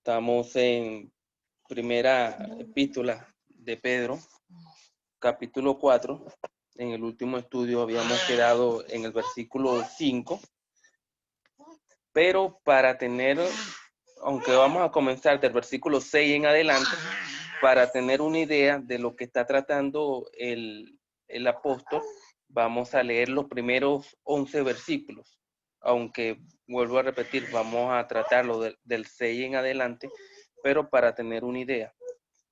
Estamos en primera epístola de Pedro, capítulo 4. En el último estudio habíamos quedado en el versículo 5, pero para tener, aunque vamos a comenzar del versículo 6 en adelante, para tener una idea de lo que está tratando el apóstol, vamos a leer los primeros 11 versículos. Aunque, vuelvo a repetir, vamos a tratarlo del 6 en adelante, pero para tener una idea.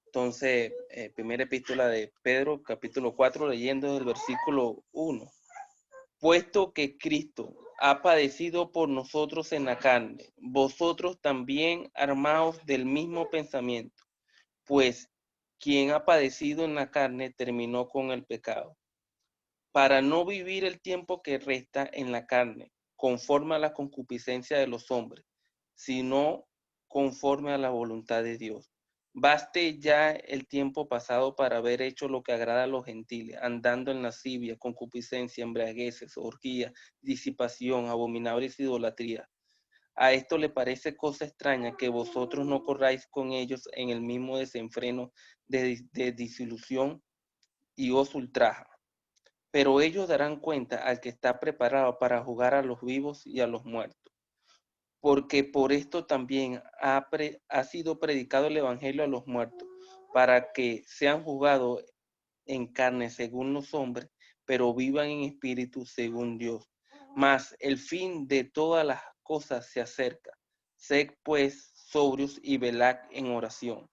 Entonces, primera epístola de Pedro, capítulo 4, leyendo desde el versículo 1. Puesto que Cristo ha padecido por nosotros en la carne, vosotros también armaos del mismo pensamiento, pues quien ha padecido en la carne terminó con el pecado, para no vivir el tiempo que resta en la carne, conforme a la concupiscencia de los hombres, sino conforme a la voluntad de Dios. Baste ya el tiempo pasado para haber hecho lo que agrada a los gentiles, andando en lascivia, concupiscencia, embriagueces, orgía, disipación, abominables idolatría. A esto le parece cosa extraña que vosotros no corráis con ellos en el mismo desenfreno de disilusión y os ultraja. Pero ellos darán cuenta al que está preparado para juzgar a los vivos y a los muertos. Porque por esto también ha sido predicado el evangelio a los muertos, para que sean juzgados en carne según los hombres, pero vivan en espíritu según Dios. Mas el fin de todas las cosas se acerca. Sed pues sobrios y velad en oración.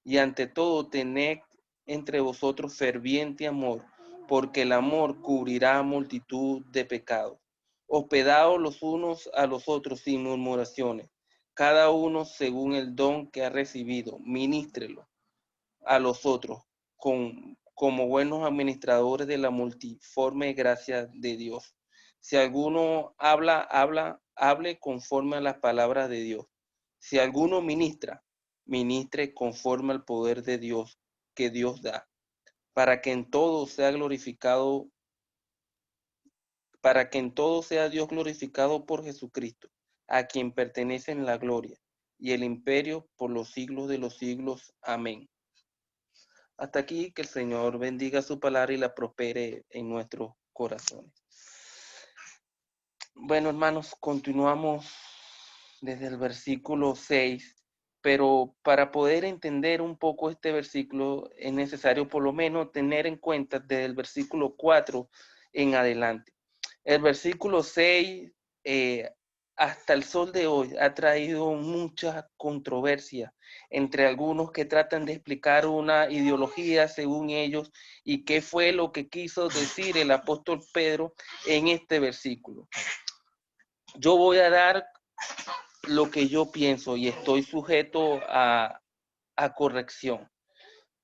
Y ante todo tened entre vosotros ferviente amor, porque el amor cubrirá multitud de pecados. Hospedaos los unos a los otros sin murmuraciones, cada uno según el don que ha recibido, ministrelo a los otros como buenos administradores de la multiforme gracia de Dios. Si alguno hable conforme a las palabras de Dios. Si alguno ministre conforme al poder de Dios que Dios da, para que en todo sea glorificado, para que en todo sea Dios glorificado por Jesucristo, a quien pertenecen la gloria y el imperio por los siglos de los siglos. Amén. Hasta aquí, que el Señor bendiga su palabra y la prospere en nuestros corazones. Bueno, hermanos, continuamos desde el versículo 6, pero para poder entender un poco este versículo es necesario por lo menos tener en cuenta desde el versículo 4 en adelante. El versículo 6 hasta el sol de hoy ha traído mucha controversia entre algunos que tratan de explicar una ideología según ellos y qué fue lo que quiso decir el apóstol Pedro en este versículo. Yo voy a dar lo que yo pienso y estoy sujeto a corrección.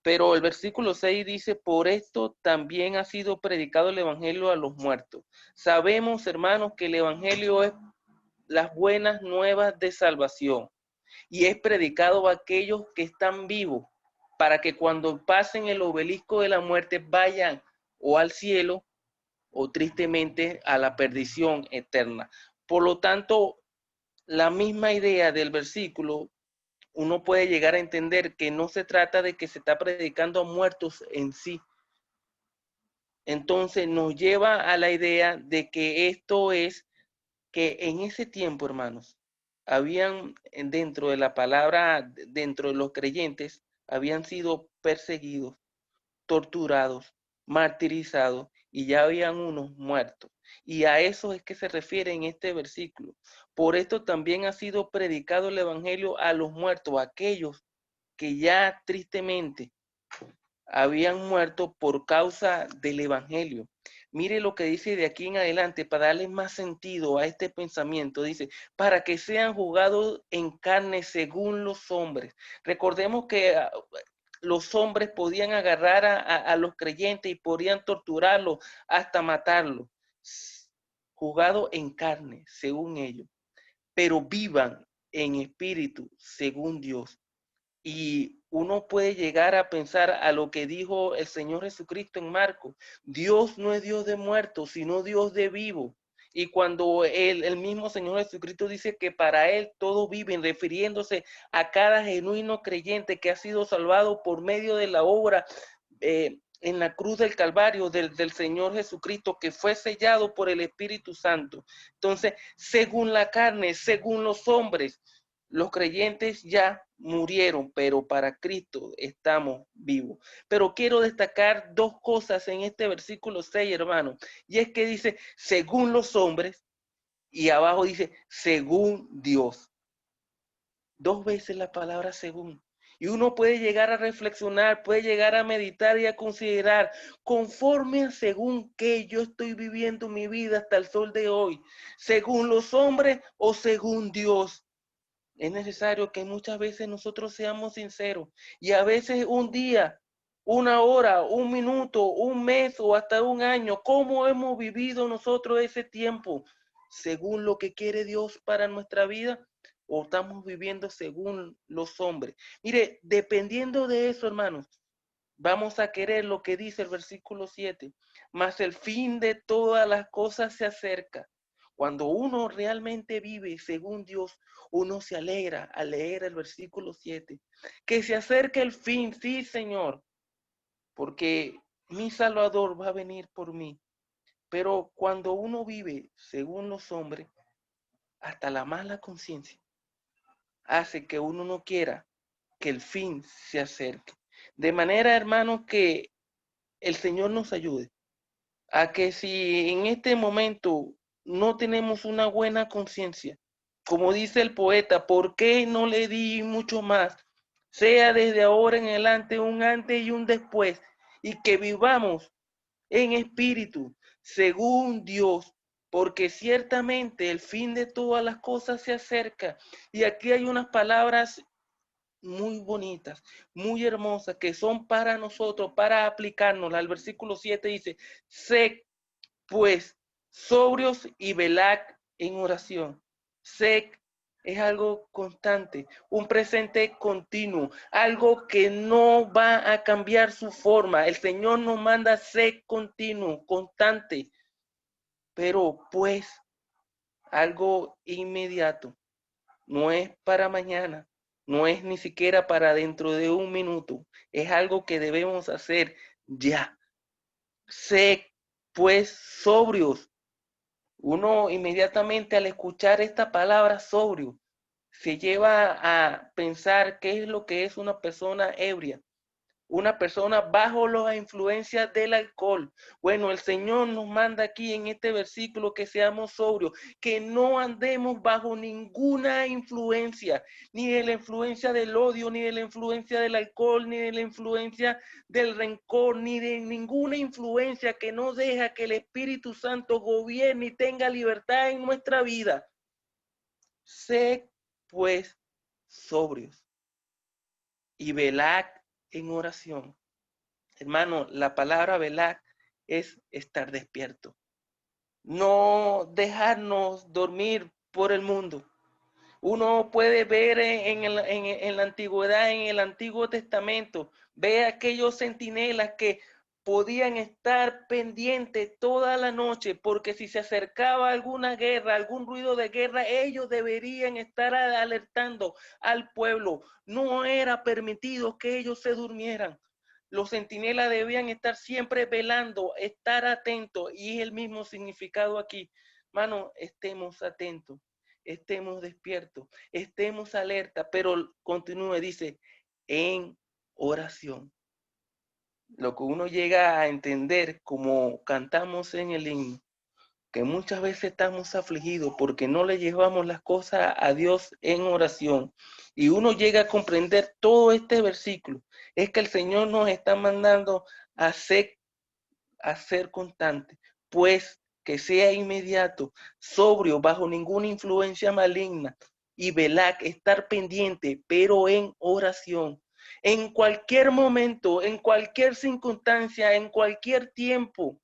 Pero el versículo 6 dice, por esto también ha sido predicado el evangelio a los muertos. Sabemos, hermanos, que el evangelio es las buenas nuevas de salvación y es predicado a aquellos que están vivos para que cuando pasen el obelisco de la muerte vayan o al cielo o tristemente a la perdición eterna. Por lo tanto, la misma idea del versículo, uno puede llegar a entender que no se trata de que se está predicando a muertos en sí. Entonces nos lleva a la idea de que esto es que en ese tiempo, hermanos, habían dentro de la palabra, dentro de los creyentes, habían sido perseguidos, torturados, martirizados y ya habían unos muertos. Y a eso es que se refiere en este versículo. Por esto también ha sido predicado el evangelio a los muertos, a aquellos que ya tristemente habían muerto por causa del evangelio. Mire lo que dice de aquí en adelante para darle más sentido a este pensamiento. Dice, para que sean juzgados en carne según los hombres. Recordemos que los hombres podían agarrar a los creyentes y podían torturarlos hasta matarlos. Juzgados en carne según ellos. Pero vivan en espíritu según Dios. Y uno puede llegar a pensar a lo que dijo el Señor Jesucristo en Marcos. Dios no es Dios de muertos, sino Dios de vivos. Y cuando el mismo Señor Jesucristo dice que para Él todos viven, refiriéndose a cada genuino creyente que ha sido salvado por medio de la obra en la cruz del Calvario del Señor Jesucristo, que fue sellado por el Espíritu Santo. Entonces, según la carne, según los hombres, los creyentes ya murieron, pero para Cristo estamos vivos. Pero quiero destacar dos cosas en este versículo 6, hermano. Y es que dice, según los hombres, y abajo dice, según Dios. Dos veces la palabra según. Y uno puede llegar a reflexionar, puede llegar a meditar y a considerar, conforme a según que yo estoy viviendo mi vida hasta el sol de hoy, según los hombres o según Dios. Es necesario que muchas veces nosotros seamos sinceros y a veces un día, una hora, un minuto, un mes o hasta un año, ¿cómo hemos vivido nosotros ese tiempo? ¿Según lo que quiere Dios para nuestra vida o estamos viviendo según los hombres? Mire, dependiendo de eso, hermanos, vamos a querer lo que dice el versículo 7, mas el fin de todas las cosas se acerca. Cuando uno realmente vive según Dios, uno se alegra al leer el versículo 7. Que se acerque el fin, sí, Señor, porque mi Salvador va a venir por mí. Pero cuando uno vive según los hombres, hasta la mala conciencia hace que uno no quiera que el fin se acerque. De manera, hermano, que el Señor nos ayude a que si en este momento no tenemos una buena conciencia, como dice el poeta, ¿por qué no le di mucho más? Sea desde ahora en adelante un antes y un después, y que vivamos en espíritu, según Dios, porque ciertamente el fin de todas las cosas se acerca. Y aquí hay unas palabras muy bonitas, muy hermosas, que son para nosotros, para aplicarnos. Al versículo 7 dice, sé pues sobrios y velad en oración. Sé es algo constante, un presente continuo, algo que no va a cambiar su forma. El Señor nos manda ser continuo, constante, pero pues algo inmediato. No es para mañana, no es ni siquiera para dentro de un minuto, es algo que debemos hacer ya. Sé pues sobrios. Uno inmediatamente al escuchar esta palabra sobrio se lleva a pensar qué es lo que es una persona ebria, una persona bajo la influencia del alcohol. Bueno, el Señor nos manda aquí en este versículo que seamos sobrios, que no andemos bajo ninguna influencia, ni de la influencia del odio, ni de la influencia del alcohol, ni de la influencia del rencor, ni de ninguna influencia que no deja que el Espíritu Santo gobierne y tenga libertad en nuestra vida. Sé pues sobrios y velad en oración. Hermano, la palabra velar es estar despierto. No dejarnos dormir por el mundo. Uno puede ver en la antigüedad, en el Antiguo Testamento, ve aquellos centinelas que podían estar pendientes toda la noche, porque si se acercaba alguna guerra, algún ruido de guerra, ellos deberían estar alertando al pueblo. No era permitido que ellos se durmieran. Los centinelas debían estar siempre velando, estar atentos, y es el mismo significado aquí. Mano, estemos atentos, estemos despiertos, estemos alerta, pero continúe, dice, en oración. Lo que uno llega a entender, como cantamos en el himno, que muchas veces estamos afligidos porque no le llevamos las cosas a Dios en oración. Y uno llega a comprender todo este versículo. Es que el Señor nos está mandando a ser constante, pues que sea inmediato, sobrio, bajo ninguna influencia maligna, y velar, estar pendiente, pero en oración. En cualquier momento, en cualquier circunstancia, en cualquier tiempo,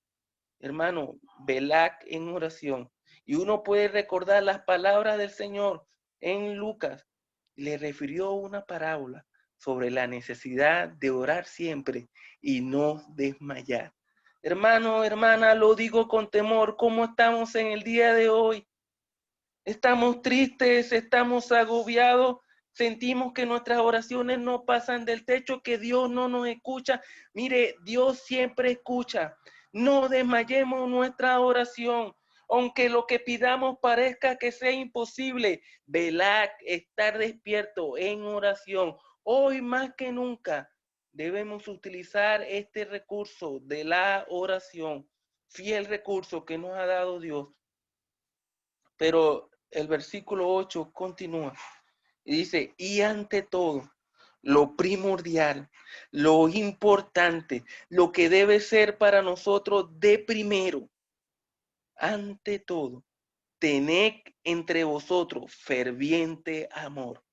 hermano, velad en oración. Y uno puede recordar las palabras del Señor en Lucas. Le refirió una parábola sobre la necesidad de orar siempre y no desmayar. Hermano, hermana, lo digo con temor, ¿cómo estamos en el día de hoy? Estamos tristes, estamos agobiados, sentimos que nuestras oraciones no pasan del techo, que Dios no nos escucha. Mire, Dios siempre escucha. No desmayemos nuestra oración, aunque lo que pidamos parezca que sea imposible. Velad, estar despierto en oración. Hoy más que nunca debemos utilizar este recurso de la oración, fiel recurso que nos ha dado Dios. Pero el versículo 8 continúa y dice, y ante todo, lo primordial, lo importante, lo que debe ser para nosotros de primero, ante todo, tened entre vosotros ferviente amor.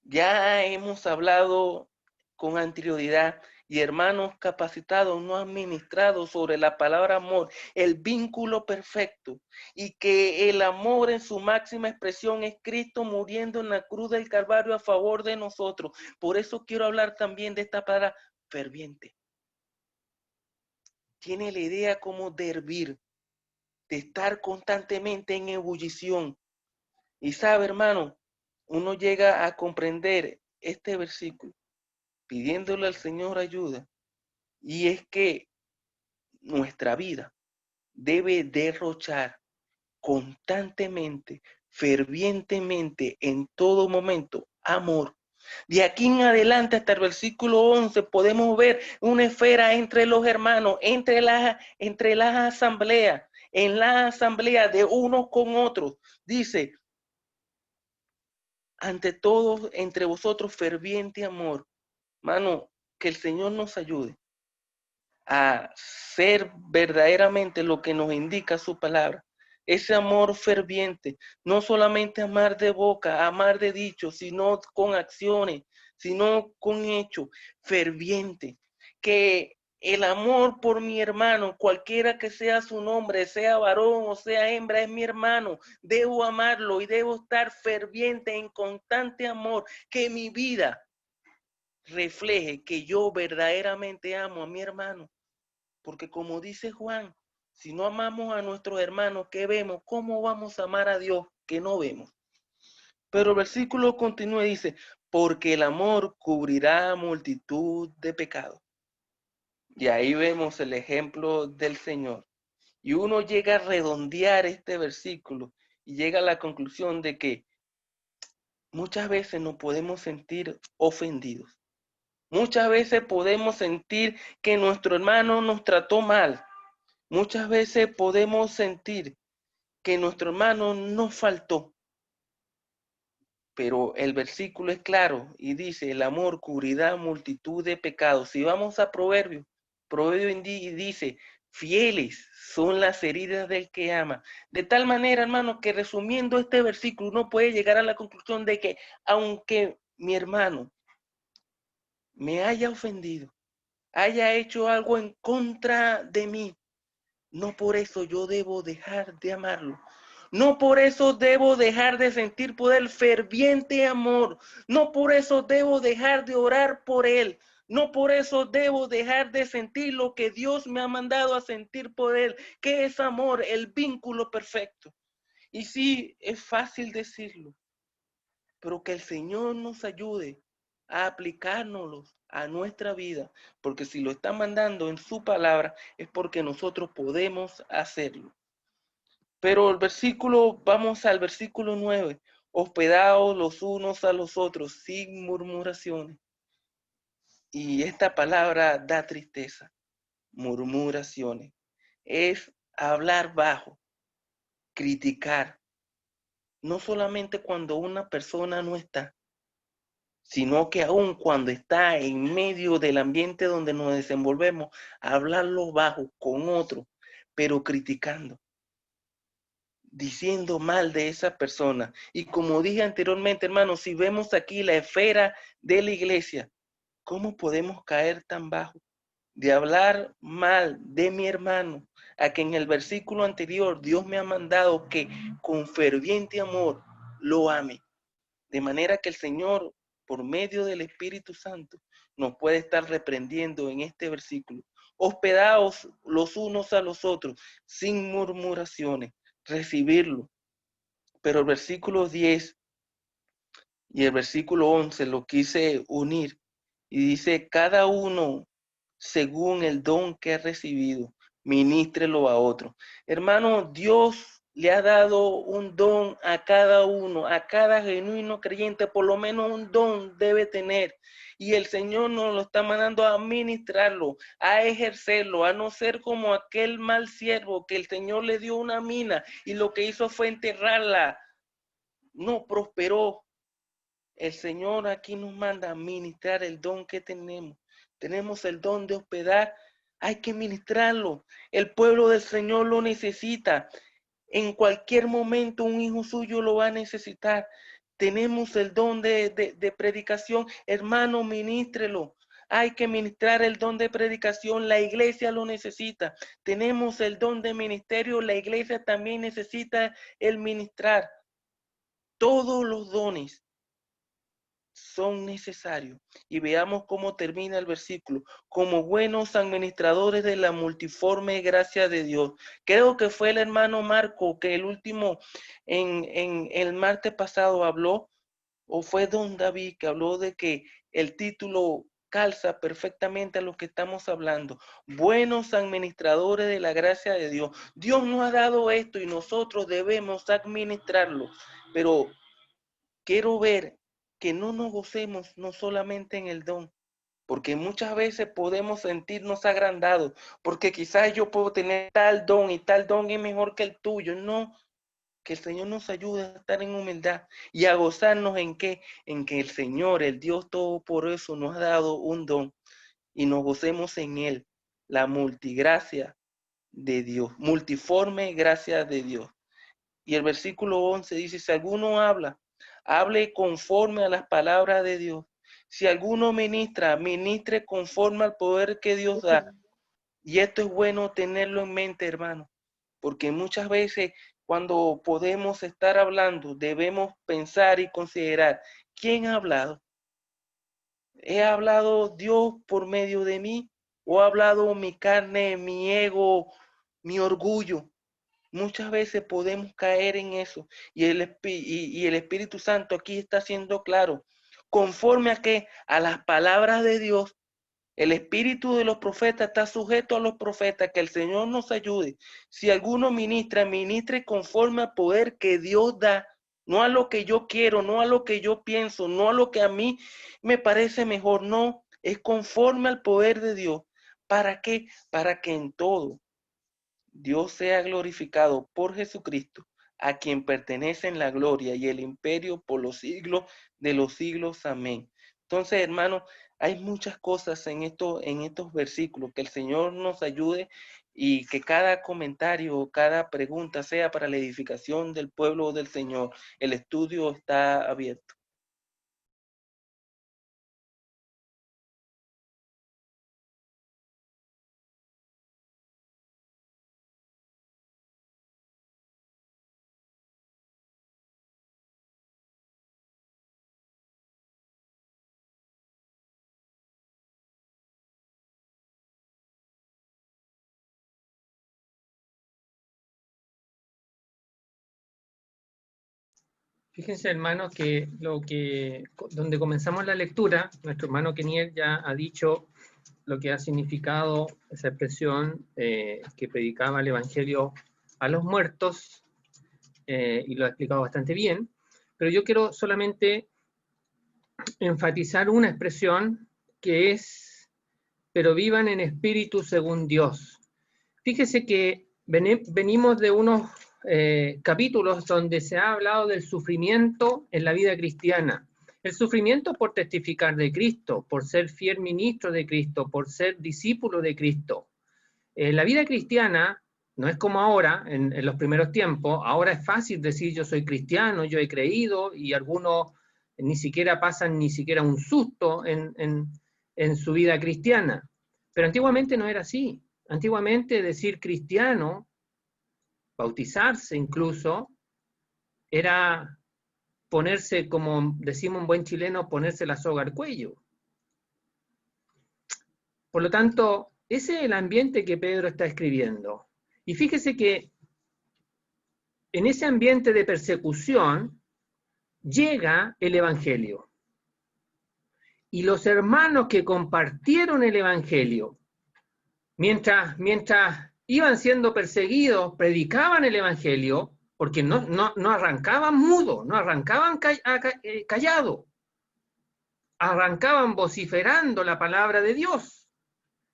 Ya hemos hablado con anterioridad y hermanos capacitados nos han ministrado sobre la palabra amor, el vínculo perfecto, y que el amor en su máxima expresión es Cristo muriendo en la cruz del Calvario a favor de nosotros. Por eso quiero hablar también de esta palabra ferviente. Tiene la idea como de hervir, de estar constantemente en ebullición. Y sabe, hermano, uno llega a comprender este versículo pidiéndole al Señor ayuda, y es que nuestra vida debe derrochar constantemente, fervientemente, en todo momento, amor. De aquí en adelante hasta el versículo 11 podemos ver una esfera entre los hermanos, entre las asambleas, en la asamblea de unos con otros. Dice, ante todo, entre vosotros ferviente amor. Mano, que el Señor nos ayude a ser verdaderamente lo que nos indica su palabra. Ese amor ferviente, no solamente amar de boca, amar de dicho, sino con acciones, sino con hechos, ferviente. Que el amor por mi hermano, cualquiera que sea su nombre, sea varón o sea hembra, es mi hermano. Debo amarlo y debo estar ferviente en constante amor. Que mi vida refleje que yo verdaderamente amo a mi hermano. Porque como dice Juan, si no amamos a nuestros hermanos que vemos, ¿cómo vamos a amar a Dios que no vemos? Pero el versículo continúa y dice, porque el amor cubrirá multitud de pecados. Y ahí vemos el ejemplo del Señor. Y uno llega a redondear este versículo y llega a la conclusión de que muchas veces nos podemos sentir ofendidos. Muchas veces podemos sentir que nuestro hermano nos trató mal. Muchas veces podemos sentir que nuestro hermano nos faltó, pero el versículo es claro y dice, el amor cubrirá multitud de pecados. Si vamos a Proverbios, dice, fieles son las heridas del que ama. De tal manera, hermano, que resumiendo este versículo, uno puede llegar a la conclusión de que aunque mi hermano me haya ofendido, haya hecho algo en contra de mí, no por eso yo debo dejar de amarlo. No por eso debo dejar de sentir por él ferviente amor. No por eso debo dejar de orar por él. No por eso debo dejar de sentir lo que Dios me ha mandado a sentir por él, que es amor, el vínculo perfecto. Y sí, es fácil decirlo, pero que el Señor nos ayude a aplicárnoslos a nuestra vida, porque si lo está mandando en su palabra es porque nosotros podemos hacerlo. Pero vamos al versículo 9, hospedaos los unos a los otros sin murmuraciones. Y esta palabra da tristeza, murmuraciones. Es hablar bajo, criticar, no solamente cuando una persona no está, sino que aún cuando está en medio del ambiente donde nos desenvolvemos, hablarlo bajo con otro, pero criticando, diciendo mal de esa persona. Y como dije anteriormente, hermanos, si vemos aquí la esfera de la iglesia, ¿cómo podemos caer tan bajo de hablar mal de mi hermano, a que en el versículo anterior Dios me ha mandado que con ferviente amor lo ame? De manera que el Señor, por medio del Espíritu Santo, nos puede estar reprendiendo en este versículo. hospedaos los unos a los otros, sin murmuraciones, recibirlo. Pero el versículo 10 y el versículo 11 lo quise unir y dice, cada uno según el don que ha recibido, ministrelo a otro. Hermano, Dios le ha dado un don a cada uno, a cada genuino creyente, por lo menos un don debe tener. Y el Señor nos lo está mandando a ministrarlo, a ejercerlo, a no ser como aquel mal siervo que el Señor le dio una mina y lo que hizo fue enterrarla. No prosperó. El Señor aquí nos manda a ministrar el don que tenemos. Tenemos el don de hospedar, hay que ministrarlo. El pueblo del Señor lo necesita. En cualquier momento un hijo suyo lo va a necesitar. Tenemos el don de predicación. Hermano, ministrelo. Hay que ministrar el don de predicación. La iglesia lo necesita. Tenemos el don de ministerio. La iglesia también necesita el ministrar. Todos los dones son necesarios. Y veamos cómo termina el versículo. Como buenos administradores de la multiforme gracia de Dios. Creo que fue el hermano Marco que el último, en el martes pasado habló, o fue don David que habló de que el título calza perfectamente a lo que estamos hablando. Buenos administradores de la gracia de Dios. Dios nos ha dado esto y nosotros debemos administrarlo. Pero quiero ver que no nos gocemos no solamente en el don, porque muchas veces podemos sentirnos agrandados, porque quizás yo puedo tener tal don y tal don es mejor que el tuyo. No, que el Señor nos ayude a estar en humildad y a gozarnos en qué, en que el Señor, el Dios Todopoderoso, nos ha dado un don y nos gocemos en él, la multigracia de Dios, multiforme gracia de Dios. Y el versículo 11 dice, si alguno habla, hable conforme a las palabras de Dios. Si alguno ministra, ministre conforme al poder que Dios da. Y esto es bueno tenerlo en mente, hermano, porque muchas veces cuando podemos estar hablando, debemos pensar y considerar, ¿quién ha hablado? ¿He hablado Dios por medio de mí? ¿O ha hablado mi carne, mi ego, mi orgullo? Muchas veces podemos caer en eso y el Espíritu Santo aquí está siendo claro. Conforme a que a las palabras de Dios, el espíritu de los profetas está sujeto a los profetas, que el Señor nos ayude. Si alguno ministra, ministre conforme al poder que Dios da, no a lo que yo quiero, no a lo que yo pienso, no a lo que a mí me parece mejor, no, es conforme al poder de Dios. ¿Para qué? Para que en todo Dios sea glorificado por Jesucristo, a quien pertenecen la gloria y el imperio por los siglos de los siglos. Amén. Entonces, hermanos, hay muchas cosas en estos versículos. Que el Señor nos ayude y que cada comentario, cada pregunta sea para la edificación del pueblo del Señor. El estudio está abierto. Fíjense, hermanos, que donde comenzamos la lectura, nuestro hermano Keniel ya ha dicho lo que ha significado esa expresión que predicaba el Evangelio a los muertos, y lo ha explicado bastante bien, pero yo quiero solamente enfatizar una expresión que es, pero vivan en espíritu según Dios. Fíjese que venimos de unos capítulos donde se ha hablado del sufrimiento en la vida cristiana. El sufrimiento por testificar de Cristo, por ser fiel ministro de Cristo, por ser discípulo de Cristo. La vida cristiana no es como ahora, en los primeros tiempos. Ahora es fácil decir yo soy cristiano, yo he creído, y algunos ni siquiera pasan ni siquiera un susto en su vida cristiana. Pero antiguamente no era así. Antiguamente decir cristiano, bautizarse incluso, era ponerse, como decimos en buen chileno, ponerse la soga al cuello. Por lo tanto, ese es el ambiente que Pedro está escribiendo. Y fíjese que en ese ambiente de persecución llega el Evangelio. Y los hermanos que compartieron el Evangelio, mientras iban siendo perseguidos, predicaban el Evangelio, porque no arrancaban mudo, no arrancaban callado, arrancaban vociferando la palabra de Dios,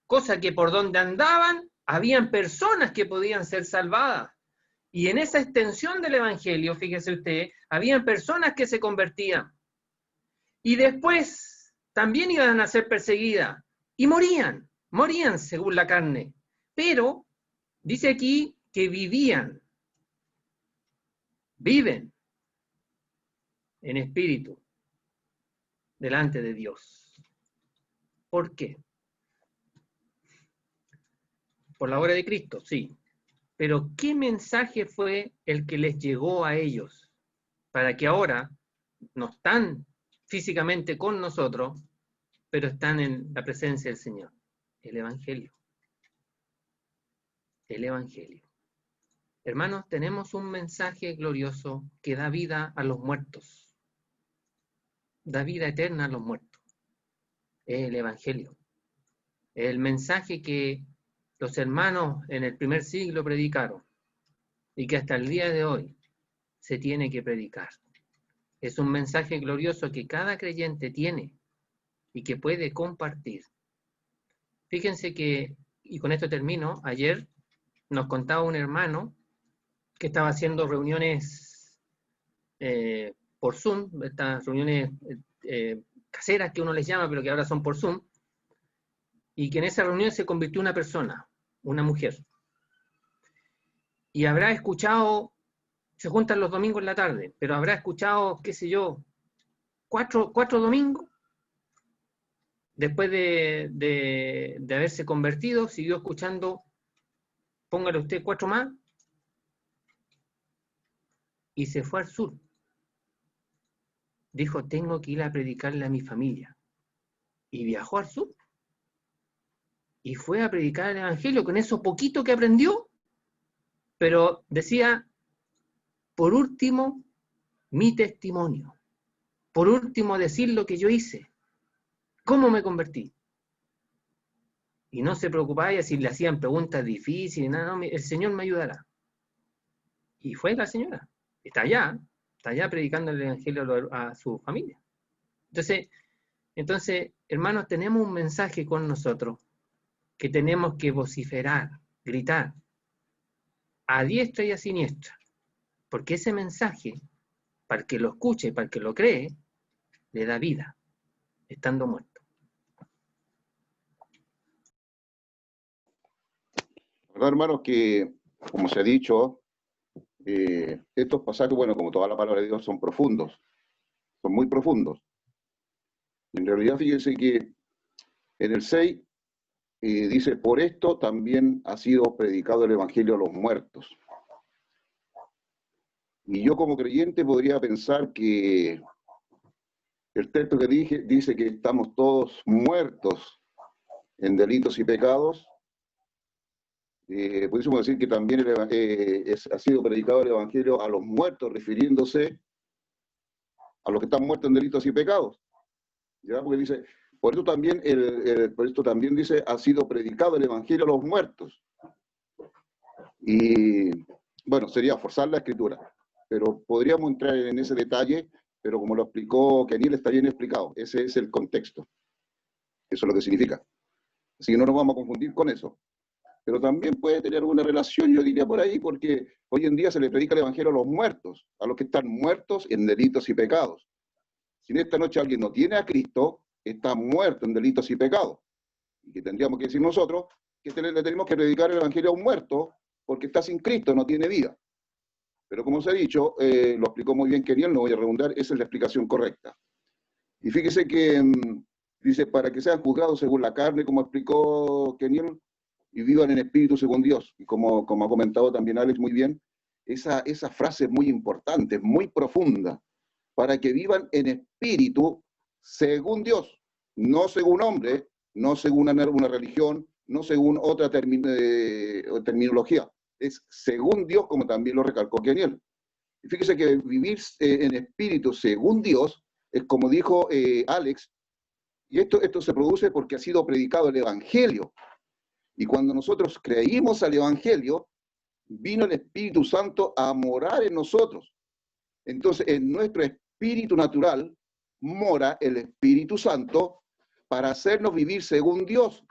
cosa que por donde andaban, habían personas que podían ser salvadas. Y en esa extensión del Evangelio, fíjese usted, habían personas que se convertían. Y después también iban a ser perseguidas. Y morían según la carne. Pero dice aquí que viven en espíritu delante de Dios. ¿Por qué? Por la obra de Cristo, sí. Pero ¿qué mensaje fue el que les llegó a ellos para que ahora no están físicamente con nosotros, pero están en la presencia del Señor? El Evangelio. El Evangelio. Hermanos, tenemos un mensaje glorioso que da vida a los muertos. Da vida eterna a los muertos. Es el Evangelio. El mensaje que los hermanos en el primer siglo predicaron y que hasta el día de hoy se tiene que predicar. Es un mensaje glorioso que cada creyente tiene y que puede compartir. Fíjense que, y con esto termino, ayer nos contaba un hermano que estaba haciendo reuniones por Zoom, estas reuniones caseras que uno les llama, pero que ahora son por Zoom, y que en esa reunión se convirtió una persona, una mujer. Y habrá escuchado, se juntan los domingos en la tarde, pero habrá escuchado, qué sé yo, cuatro domingos. Después de haberse convertido, siguió escuchando, póngale usted 4 más, y se fue al sur. Dijo, tengo que ir a predicarle a mi familia. Y viajó al sur. Y fue a predicar el Evangelio con eso poquito que aprendió. Pero decía, por último, mi testimonio. Por último, decir lo que yo hice. ¿Cómo me convertí? Y no se preocupaba si le hacían preguntas difíciles, nada, no, el Señor me ayudará. Y fue la señora. Está allá predicando el Evangelio a su familia. Entonces, hermanos, tenemos un mensaje con nosotros que tenemos que vociferar, gritar, a diestra y a siniestra, porque ese mensaje, para el que lo escuche, para el que lo cree, le da vida, estando muerto. La verdad, hermanos, que, como se ha dicho, estos pasajes, bueno, como toda la palabra de Dios, son profundos, son muy profundos. En realidad, fíjense que en el 6 dice, por esto también ha sido predicado el Evangelio a los muertos. Y yo como creyente podría pensar que el texto que dice que estamos todos muertos en delitos y pecados. Pudiésemos decir que también ha sido predicado el Evangelio a los muertos, refiriéndose a los que están muertos en delitos y pecados. ¿Ya? Porque dice, por esto también dice, ha sido predicado el Evangelio a los muertos. Y bueno, sería forzar la escritura, pero podríamos entrar en ese detalle, pero como lo explicó Keniel, está bien explicado. Ese es el contexto. Eso es lo que significa. Así que no nos vamos a confundir con eso. Pero también puede tener alguna relación, yo diría por ahí, porque hoy en día se le predica el Evangelio a los muertos, a los que están muertos en delitos y pecados. Si en esta noche alguien no tiene a Cristo, está muerto en delitos y pecados. Y que tendríamos que decir nosotros que le tenemos que predicar el Evangelio a un muerto, porque está sin Cristo, no tiene vida. Pero como se ha dicho, lo explicó muy bien Keniel, no voy a redundar, esa es la explicación correcta. Y fíjese que dice, para que sean juzgados según la carne, como explicó Keniel, y vivan en espíritu según Dios. Y como ha comentado también Alex muy bien, esa frase es muy importante, muy profunda, para que vivan en espíritu según Dios, no según hombre, no según una religión, no según otra terminología. Es según Dios, como también lo recalcó Keniel. Y fíjese que vivir en espíritu según Dios, es como dijo Alex, y esto se produce porque ha sido predicado el Evangelio. Y cuando nosotros creímos al Evangelio, vino el Espíritu Santo a morar en nosotros. Entonces, en nuestro espíritu natural mora el Espíritu Santo para hacernos vivir según Dios.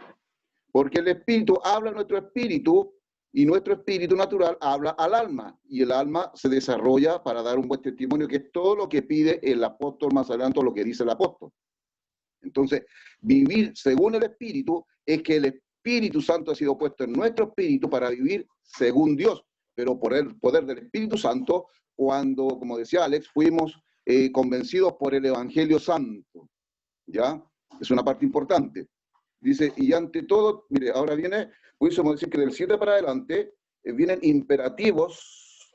Porque el Espíritu habla a nuestro espíritu y nuestro espíritu natural habla al alma. Y el alma se desarrolla para dar un buen testimonio, que es todo lo que pide el apóstol más adelante, lo que dice el apóstol. Entonces, vivir según el Espíritu es que el Espíritu Santo ha sido puesto en nuestro espíritu para vivir según Dios, pero por el poder del Espíritu Santo, cuando, como decía Alex, fuimos convencidos por el Evangelio Santo, ¿ya? Es una parte importante. Dice, y ante todo, mire, ahora viene, pudiésemos decir que del 7 para adelante, vienen imperativos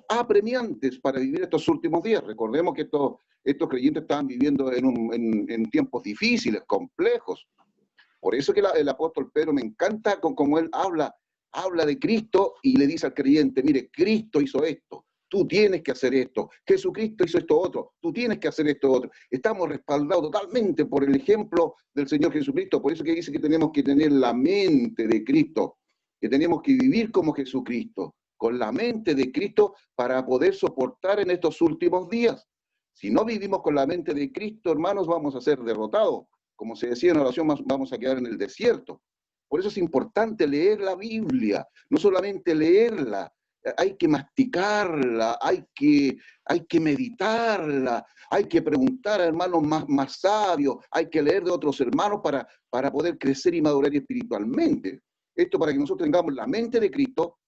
apremiantes para vivir estos últimos días. Recordemos que estos creyentes estaban viviendo en tiempos difíciles, complejos. Por eso que el apóstol Pedro me encanta como él habla de Cristo y le dice al creyente, mire, Cristo hizo esto, tú tienes que hacer esto, Jesucristo hizo esto otro, tú tienes que hacer esto otro. Estamos respaldados totalmente por el ejemplo del Señor Jesucristo, por eso que dice que tenemos que tener la mente de Cristo, que tenemos que vivir como Jesucristo, con la mente de Cristo para poder soportar en estos últimos días. Si no vivimos con la mente de Cristo, hermanos, vamos a ser derrotados. Como se decía en oración, vamos a quedar en el desierto. Por eso es importante leer la Biblia, no solamente leerla, hay que masticarla, hay que meditarla, hay que preguntar a hermanos más sabios, hay que leer de otros hermanos para poder crecer y madurar espiritualmente. Esto para que nosotros tengamos la mente de Cristo.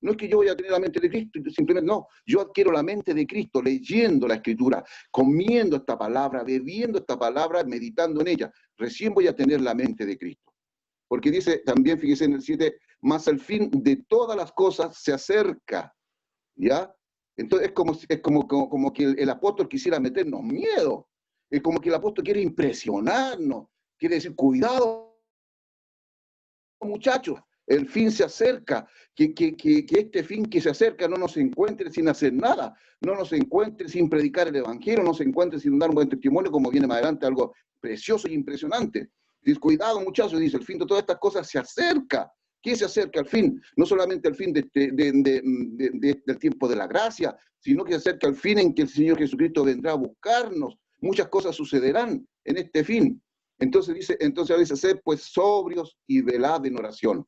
No es que yo voy a tener la mente de Cristo, simplemente no. Yo adquiero la mente de Cristo leyendo la Escritura, comiendo esta palabra, bebiendo esta palabra, meditando en ella. Recién voy a tener la mente de Cristo. Porque dice también, fíjese en el 7, más el fin de todas las cosas se acerca. ¿Ya? Entonces es como que el apóstol quisiera meternos miedo. Es como que el apóstol quiere impresionarnos. Quiere decir, cuidado, muchachos. El fin se acerca, que este fin que se acerca no nos encuentre sin hacer nada, no nos encuentre sin predicar el Evangelio, no nos encuentre sin dar un buen testimonio, como viene más adelante algo precioso e impresionante. Dice, cuidado muchachos, dice, el fin de todas estas cosas se acerca. ¿Qué se acerca al fin? No solamente al fin del tiempo de la gracia, sino que se acerca al fin en que el Señor Jesucristo vendrá a buscarnos. Muchas cosas sucederán en este fin. Entonces a veces sed pues sobrios y velad en oración.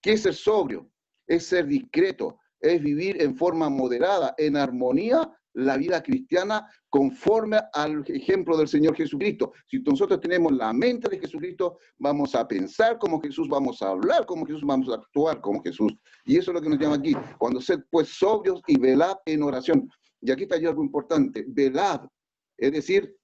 ¿Qué es ser sobrio? Es ser discreto, es vivir en forma moderada, en armonía, la vida cristiana conforme al ejemplo del Señor Jesucristo. Si nosotros tenemos la mente de Jesucristo, vamos a pensar como Jesús, vamos a hablar como Jesús, vamos a actuar como Jesús. Y eso es lo que nos llama aquí, cuando sed pues sobrios y velad en oración. Y aquí está algo importante, velad, es decir,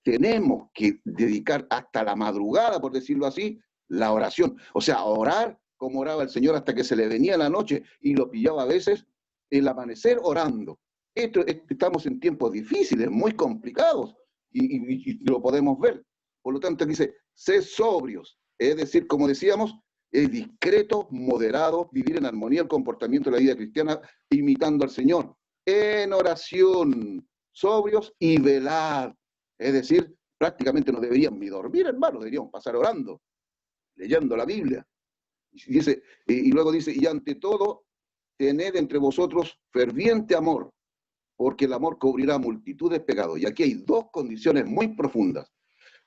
tenemos que dedicar hasta la madrugada, por decirlo así, la oración. O sea, orar como oraba el Señor hasta que se le venía la noche y lo pillaba a veces el amanecer orando. Estamos en tiempos difíciles, muy complicados, y lo podemos ver. Por lo tanto, dice, sed sobrios, es decir, como decíamos, es discreto, moderado, vivir en armonía el comportamiento de la vida cristiana, imitando al Señor. En oración, sobrios y velad. Es decir, prácticamente no deberíamos ni dormir, hermano, deberíamos pasar orando, leyendo la Biblia. Y luego dice, y ante todo, tened entre vosotros ferviente amor, porque el amor cubrirá multitud de pecados. Y aquí hay dos condiciones muy profundas,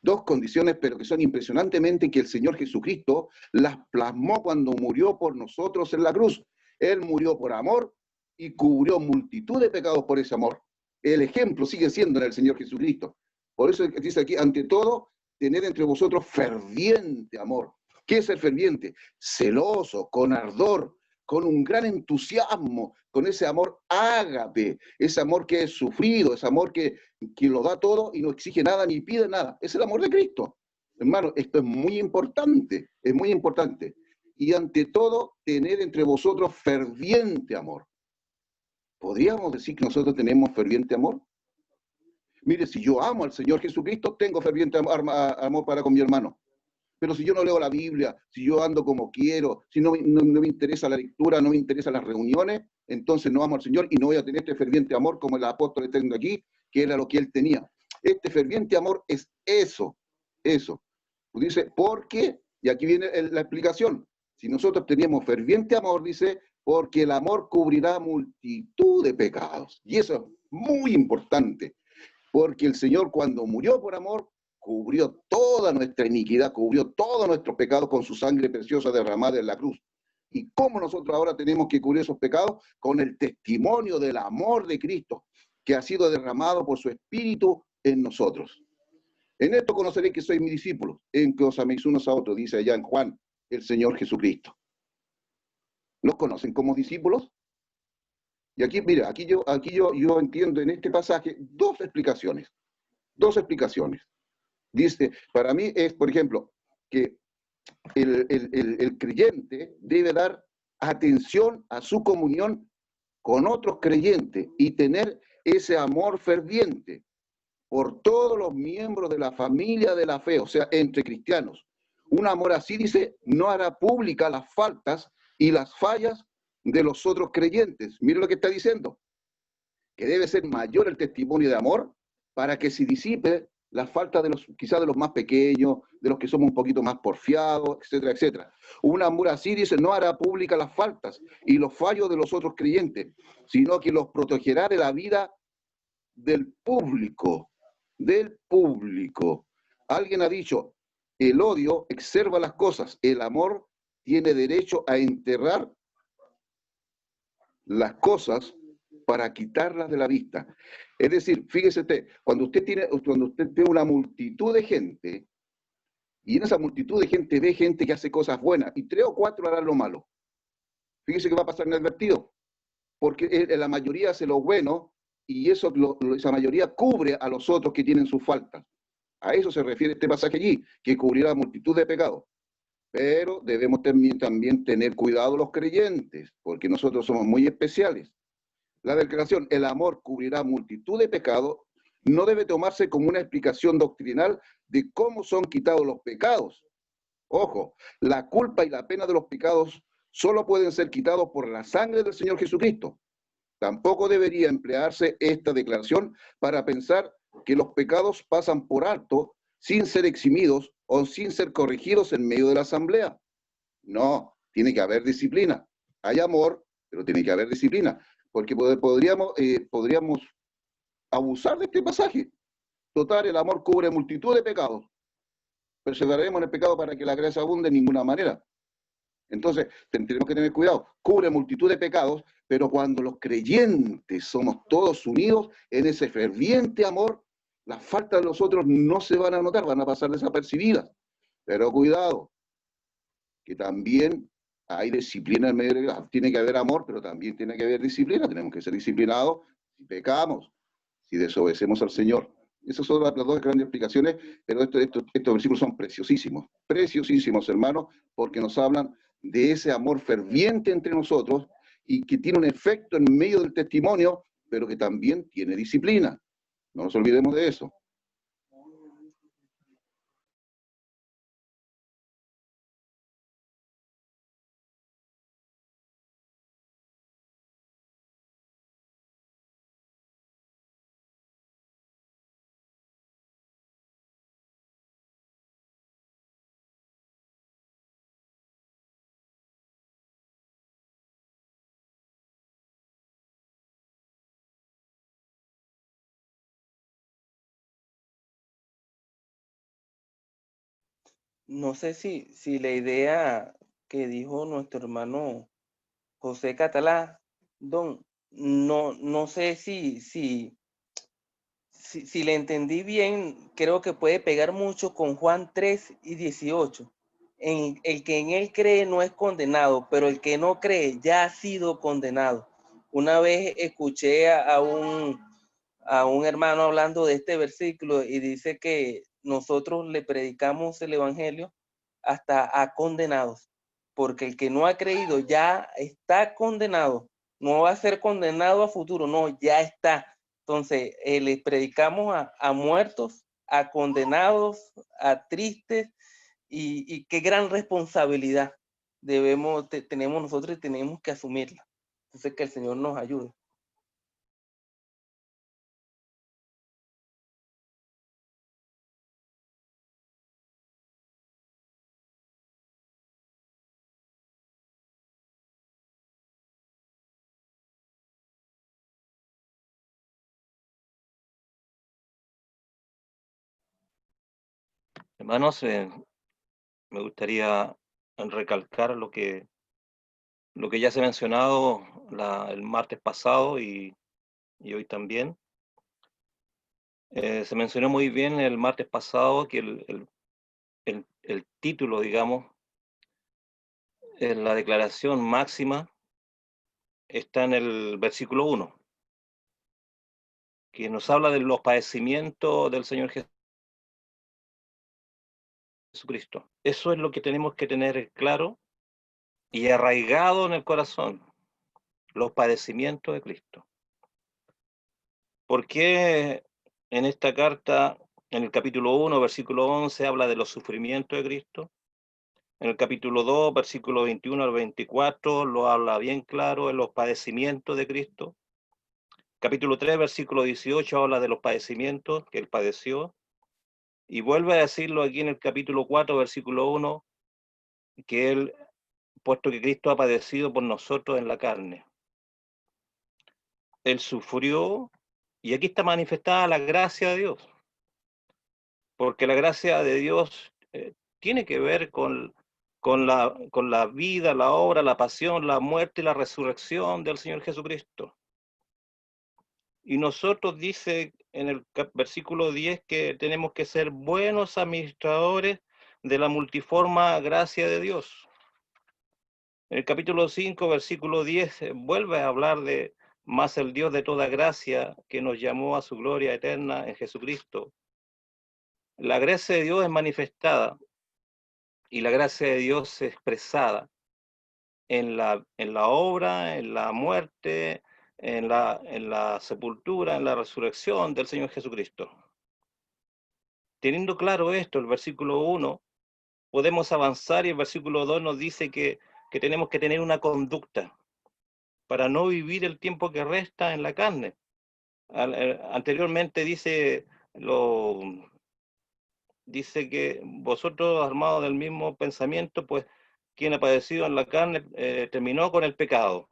dos condiciones, pero que son impresionantemente que el Señor Jesucristo las plasmó cuando murió por nosotros en la cruz. Él murió por amor y cubrió multitud de pecados por ese amor. El ejemplo sigue siendo en el Señor Jesucristo. Por eso dice aquí, ante todo, tened entre vosotros ferviente amor. ¿Qué es el ferviente? Celoso, con ardor, con un gran entusiasmo, con ese amor ágape, ese amor que es sufrido, ese amor que lo da todo y no exige nada ni pide nada. Es el amor de Cristo. Hermano, esto es muy importante, es muy importante. Y ante todo, tened entre vosotros ferviente amor. ¿Podríamos decir que nosotros tenemos ferviente amor? Mire, si yo amo al Señor Jesucristo, tengo ferviente amor para con mi hermano. pero si yo no leo la Biblia, si yo ando como quiero, si no me interesa la lectura, no me interesan las reuniones, entonces no amo al Señor y no voy a tener este ferviente amor como el apóstol está diciendo aquí, que era lo que él tenía. Este ferviente amor es eso. Dice, porque, y aquí viene la explicación, si nosotros teníamos ferviente amor, dice, porque el amor cubrirá multitud de pecados. Y eso es muy importante, porque el Señor cuando murió por amor, cubrió toda nuestra iniquidad, cubrió todos nuestros pecados con su sangre preciosa derramada en la cruz. ¿Y cómo nosotros ahora tenemos que cubrir esos pecados? Con el testimonio del amor de Cristo, que ha sido derramado por su Espíritu en nosotros. En esto conoceréis que sois mis discípulos, en que os améis unos a otros, dice allá en Juan, el Señor Jesucristo. ¿Los conocen como discípulos? Y aquí, mira, aquí yo entiendo en este pasaje dos explicaciones. Dice, para mí es, por ejemplo, que el creyente debe dar atención a su comunión con otros creyentes y tener ese amor ferviente por todos los miembros de la familia de la fe, o sea, entre cristianos. Un amor así, dice, no hará pública las faltas y las fallas de los otros creyentes. Mire lo que está diciendo, que debe ser mayor el testimonio de amor para que se disipe las faltas de los, quizás de los más pequeños, de los que somos un poquito más porfiados, etcétera, etcétera. Un amor así, dice, no hará pública las faltas y los fallos de los otros creyentes, sino que los protegerá de la vida del público. Alguien ha dicho, el odio exerva las cosas, el amor tiene derecho a enterrar las cosas para quitarlas de la vista. Es decir, fíjese usted, cuando usted ve una multitud de gente, y en esa multitud de gente ve gente que hace cosas buenas, y 3 o 4 harán lo malo, fíjese que va a pasar inadvertido, porque la mayoría hace lo bueno, y esa mayoría cubre a los otros que tienen sus faltas. A eso se refiere este pasaje allí, que cubrirá multitud de pecados. Pero debemos también tener cuidado los creyentes, porque nosotros somos muy especiales. La declaración, el amor cubrirá multitud de pecados, no debe tomarse como una explicación doctrinal de cómo son quitados los pecados. Ojo, la culpa y la pena de los pecados solo pueden ser quitados por la sangre del Señor Jesucristo. Tampoco debería emplearse esta declaración para pensar que los pecados pasan por alto sin ser eximidos o sin ser corregidos en medio de la asamblea. No, tiene que haber disciplina. Hay amor, pero tiene que haber disciplina, porque podríamos abusar de este pasaje. Total, el amor cubre multitud de pecados. Perseveraremos en el pecado para que la gracia abunde de ninguna manera. Entonces, tenemos que tener cuidado. Cubre multitud de pecados, pero cuando los creyentes somos todos unidos en ese ferviente amor, las faltas de los otros no se van a notar, van a pasar desapercibidas. Pero cuidado, que también hay disciplina en medio de la... Tiene que haber amor, pero también tiene que haber disciplina. Tenemos que ser disciplinados si pecamos, si desobedecemos al Señor. Esas son las dos grandes explicaciones, pero estos versículos son preciosísimos, hermanos, porque nos hablan de ese amor ferviente entre nosotros y que tiene un efecto en medio del testimonio, pero que también tiene disciplina. No nos olvidemos de eso. No sé si la idea que dijo nuestro hermano José Catalá, no sé si le entendí bien, creo que puede pegar mucho con Juan 3:18. El que en él cree no es condenado, pero el que no cree ya ha sido condenado. Una vez escuché a un hermano hablando de este versículo y dice que nosotros le predicamos el evangelio hasta a condenados, porque el que no ha creído ya está condenado, no va a ser condenado a futuro, no, ya está. Entonces, les predicamos a muertos, a condenados, a tristes, y qué gran responsabilidad tenemos nosotros y tenemos que asumirla. Entonces, que el Señor nos ayude. Hermanos, me gustaría recalcar lo que ya se ha mencionado el martes pasado y hoy también. Se mencionó muy bien el martes pasado que el título, digamos, en la declaración máxima está en el versículo 1, que nos habla de los padecimientos del Señor Jesucristo. Eso es lo que tenemos que tener claro y arraigado en el corazón, los padecimientos de Cristo. ¿Por qué en esta carta, en el capítulo 1, versículo 11, habla de los sufrimientos de Cristo? En el capítulo 2, versículo 21 al 24, lo habla bien claro en los padecimientos de Cristo. Capítulo 3, versículo 18, habla de los padecimientos que él padeció. Y vuelve a decirlo aquí en el capítulo 4, versículo 1, que él, puesto que Cristo ha padecido por nosotros en la carne. Él sufrió, y aquí está manifestada la gracia de Dios. Porque la gracia de Dios tiene que ver con la vida, la obra, la pasión, la muerte y la resurrección del Señor Jesucristo. Y nosotros dice en el versículo 10 que tenemos que ser buenos administradores de la multiforme gracia de Dios. En el capítulo 5, versículo 10, vuelve a hablar de más el Dios de toda gracia que nos llamó a su gloria eterna en Jesucristo. La gracia de Dios es manifestada y la gracia de Dios es expresada en la obra, en la muerte, en la sepultura, en la resurrección del Señor Jesucristo. Teniendo claro esto, el versículo 1, podemos avanzar y el versículo 2 nos dice que tenemos que tener una conducta para no vivir el tiempo que resta en la carne. Anteriormente dice que vosotros, armados del mismo pensamiento, pues quien ha padecido en la carne terminó con el pecado.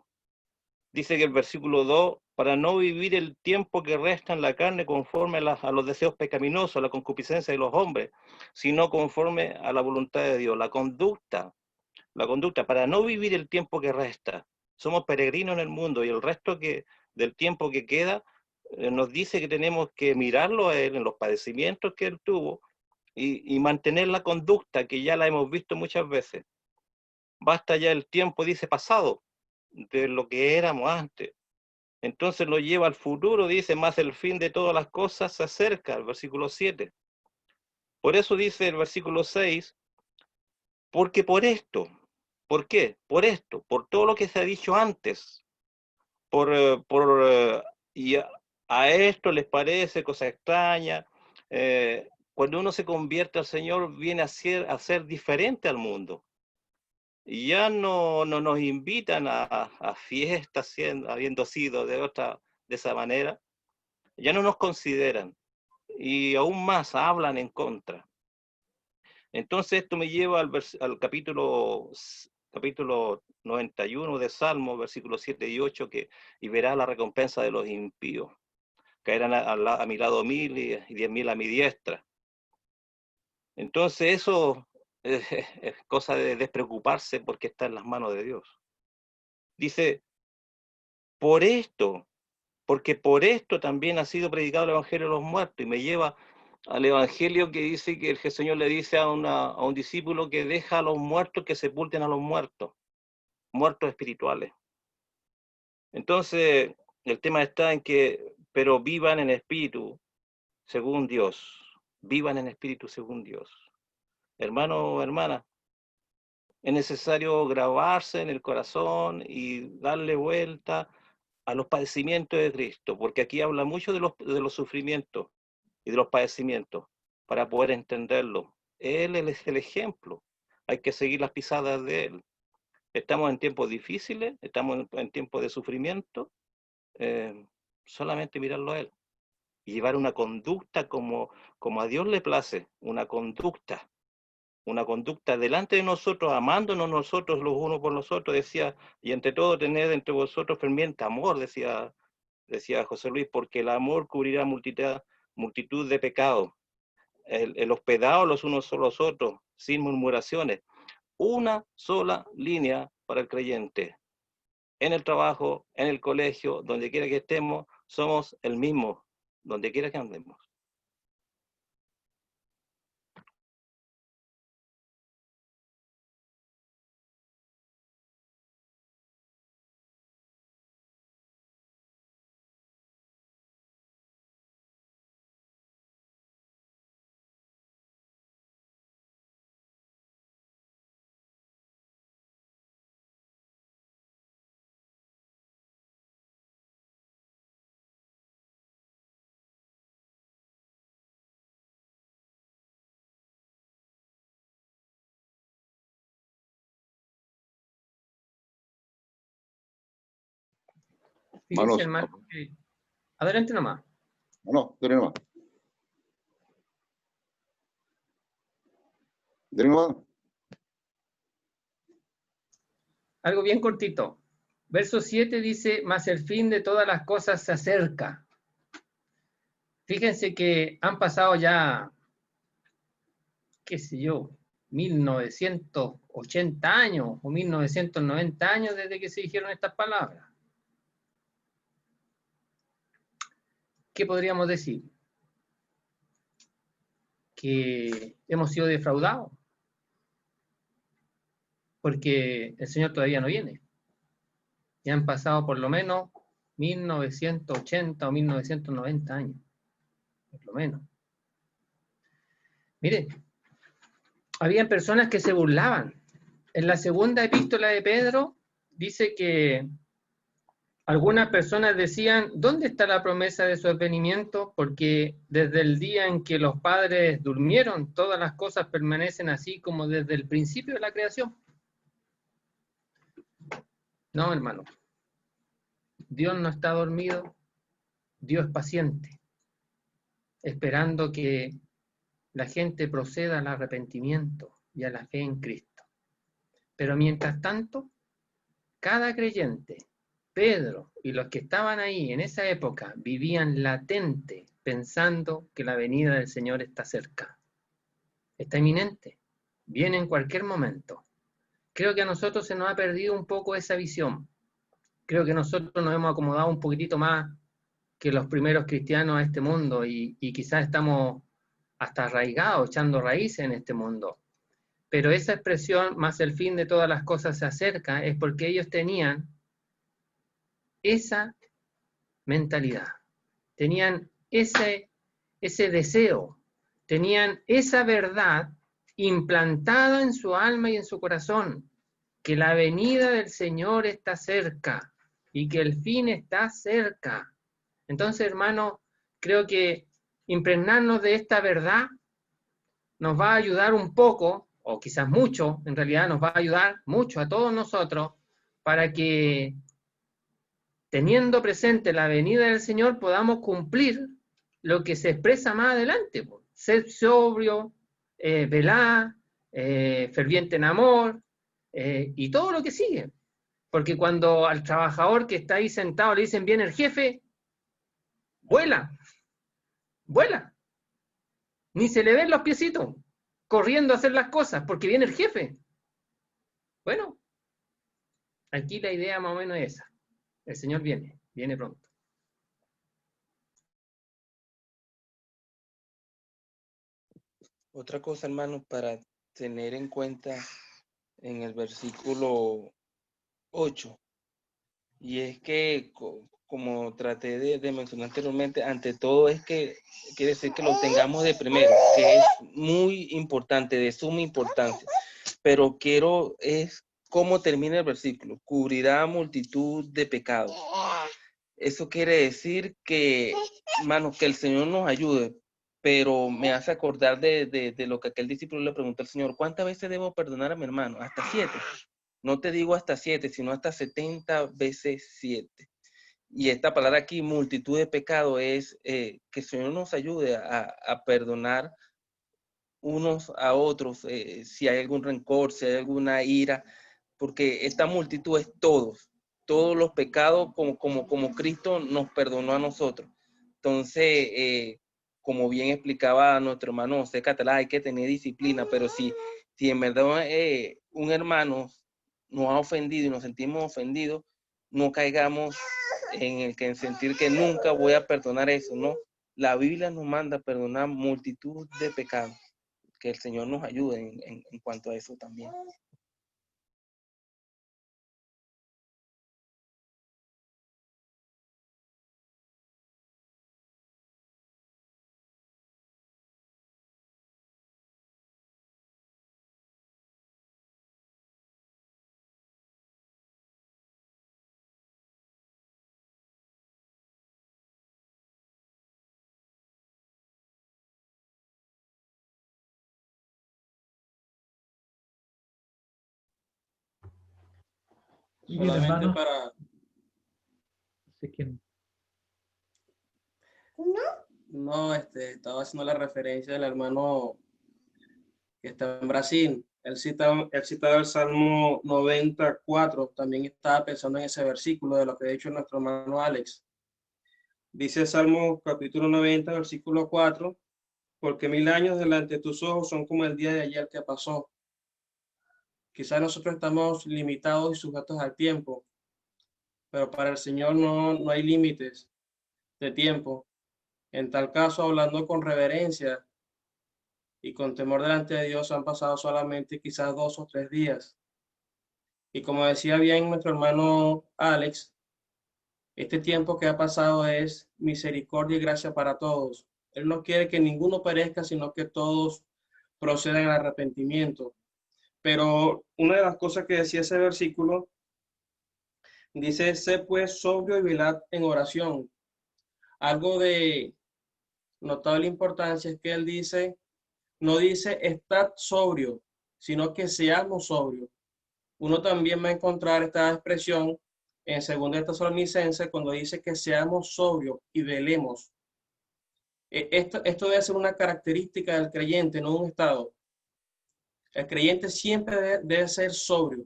Dice que el versículo 2, para no vivir el tiempo que resta en la carne conforme a los deseos pecaminosos, a la concupiscencia de los hombres, sino conforme a la voluntad de Dios. La conducta, para no vivir el tiempo que resta. Somos peregrinos en el mundo y el resto del tiempo que queda nos dice que tenemos que mirarlo a Él en los padecimientos que Él tuvo y mantener la conducta que ya la hemos visto muchas veces. Basta ya el tiempo, dice, pasado de lo que éramos antes. Entonces lo lleva al futuro, dice, más el fin de todas las cosas se acerca, el versículo 7. Por eso dice el versículo 6, porque por esto, ¿por qué? Por esto, por todo lo que se ha dicho antes, y a esto les parece cosa extraña, cuando uno se convierte al Señor viene a ser diferente al mundo. Y ya no nos invitan a fiestas habiendo sido de esa manera, ya no nos consideran y aún más hablan en contra. Entonces esto me lleva al capítulo 91 de Salmo, versículos 7 y 8, y verá la recompensa de los impíos. Caerán a mi lado 1000 y 10.000 a mi diestra. Entonces eso es cosa de despreocuparse porque está en las manos de Dios. Dice, porque por esto también ha sido predicado el Evangelio de los muertos, y me lleva al Evangelio que dice que el Señor le dice a un discípulo que deja a los muertos que sepulten a los muertos espirituales. Entonces, el tema está en que, pero vivan en espíritu según Dios, vivan en espíritu según Dios. Hermano o hermana, es necesario grabarse en el corazón y darle vuelta a los padecimientos de Cristo, porque aquí habla mucho de los sufrimientos y de los padecimientos, para poder entenderlo. Él es el ejemplo. Hay que seguir las pisadas de Él. Estamos en tiempos difíciles, estamos en tiempos de sufrimiento, solamente mirarlo a Él. Y llevar una conducta como a Dios le place, una conducta delante de nosotros, amándonos nosotros los unos por los otros, decía, y entre todo tened entre vosotros ferviente amor, decía José Luis, porque el amor cubrirá multitud de pecados. El hospedado los unos son los otros, sin murmuraciones. Una sola línea para el creyente. En el trabajo, en el colegio, donde quiera que estemos, somos el mismo, donde quiera que andemos. Manos. Fíjense, hermano, que- adelante nomás. No, dale nomás. Dale nomás. Algo bien cortito. Verso 7 dice, mas el fin de todas las cosas se acerca. Fíjense que han pasado ya, qué sé yo, 1980 años o 1990 años desde que se dijeron estas palabras. ¿Qué podríamos decir? Que hemos sido defraudados, porque el Señor todavía no viene. Ya han pasado por lo menos 1980 o 1990 años, por lo menos. Mire, habían personas que se burlaban. En la segunda epístola de Pedro dice que algunas personas decían, ¿dónde está la promesa de su advenimiento? Porque desde el día en que los padres durmieron, todas las cosas permanecen así como desde el principio de la creación. No, hermano. Dios no está dormido, Dios es paciente, esperando que la gente proceda al arrepentimiento y a la fe en Cristo. Pero mientras tanto, cada creyente, Pedro y los que estaban ahí en esa época, vivían latente, pensando que la venida del Señor está cerca. Está inminente, viene en cualquier momento. Creo que a nosotros se nos ha perdido un poco esa visión. Creo que nosotros nos hemos acomodado un poquitito más que los primeros cristianos a este mundo y quizás estamos hasta arraigados, echando raíces en este mundo. Pero esa expresión, más el fin de todas las cosas se acerca, es porque ellos tenían esa mentalidad, tenían ese deseo, tenían esa verdad implantada en su alma y en su corazón, que la venida del Señor está cerca y que el fin está cerca. Entonces, hermano, creo que impregnarnos de esta verdad nos va a ayudar un poco, o quizás mucho, en realidad nos va a ayudar mucho a todos nosotros, para que, teniendo presente la venida del Señor, podamos cumplir lo que se expresa más adelante. Ser sobrio, velar, ferviente en amor, y todo lo que sigue. Porque cuando al trabajador que está ahí sentado le dicen, viene el jefe, vuela. Ni se le ven los piecitos corriendo a hacer las cosas, porque viene el jefe. Bueno, aquí la idea más o menos es esa. El Señor viene pronto. Otra cosa, hermano, para tener en cuenta en el versículo 8, y es que, como traté de mencionar anteriormente, ante todo es que quiere decir que lo tengamos de primero, que es muy importante, de suma importancia, pero es cómo termina el versículo, cubrirá multitud de pecados. Eso quiere decir que, hermano, que el Señor nos ayude, pero me hace acordar de lo que aquel discípulo le preguntó al Señor: ¿cuántas veces debo perdonar a mi hermano? Hasta 7. No te digo hasta 7, sino hasta 70 veces 7. Y esta palabra aquí, multitud de pecados, es que el Señor nos ayude a perdonar unos a otros, si hay algún rencor, si hay alguna ira, porque esta multitud es todos los pecados, como Cristo nos perdonó a nosotros. Entonces, como bien explicaba nuestro hermano José Catalá, hay que tener disciplina, pero si en verdad un hermano nos ha ofendido y nos sentimos ofendidos, no caigamos en sentir que nunca voy a perdonar eso, ¿no? La Biblia nos manda a perdonar multitud de pecados. Que el Señor nos ayude en cuanto a eso también. Muy bien, Solamente hermano. para... Así que No, estaba haciendo la referencia del hermano que está en Brasil. Él citaba el Salmo 94. También estaba pensando en ese versículo de lo que ha dicho nuestro hermano Alex. Dice el Salmo capítulo 90, versículo 4, porque 1000 años delante de tus ojos son como el día de ayer que pasó. Quizás nosotros estamos limitados y sujetos al tiempo, pero para el Señor no hay límites de tiempo. En tal caso, hablando con reverencia y con temor delante de Dios, han pasado solamente quizás 2 o 3 días. Y como decía bien nuestro hermano Alex, este tiempo que ha pasado es misericordia y gracia para todos. Él no quiere que ninguno perezca, sino que todos procedan al arrepentimiento. Pero una de las cosas que decía ese versículo, dice: sé pues sobrio y velad en oración. Algo de notable importancia es que él dice, no dice estad sobrio, sino que seamos sobrios. Uno también va a encontrar esta expresión en 2 Tesalonicenses cuando dice que seamos sobrios y velemos. Esto debe ser una característica del creyente, no un estado. El creyente siempre debe ser sobrio,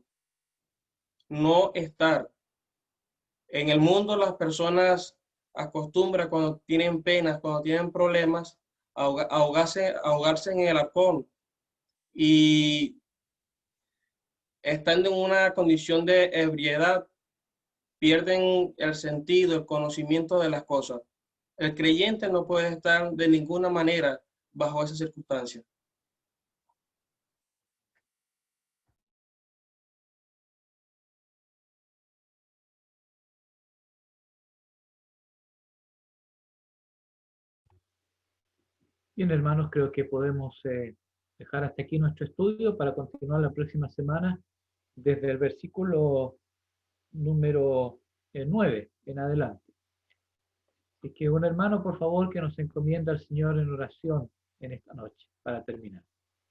no estar. En el mundo las personas acostumbran cuando tienen penas, cuando tienen problemas, a ahogarse en el alcohol y estando en una condición de ebriedad, pierden el sentido, el conocimiento de las cosas. El creyente no puede estar de ninguna manera bajo esas circunstancias. bien, hermanos, creo que podemos dejar hasta aquí nuestro estudio para continuar la próxima semana desde el versículo número 9 en adelante. Así que un hermano, por favor, que nos encomienda al Señor en oración en esta noche, para terminar.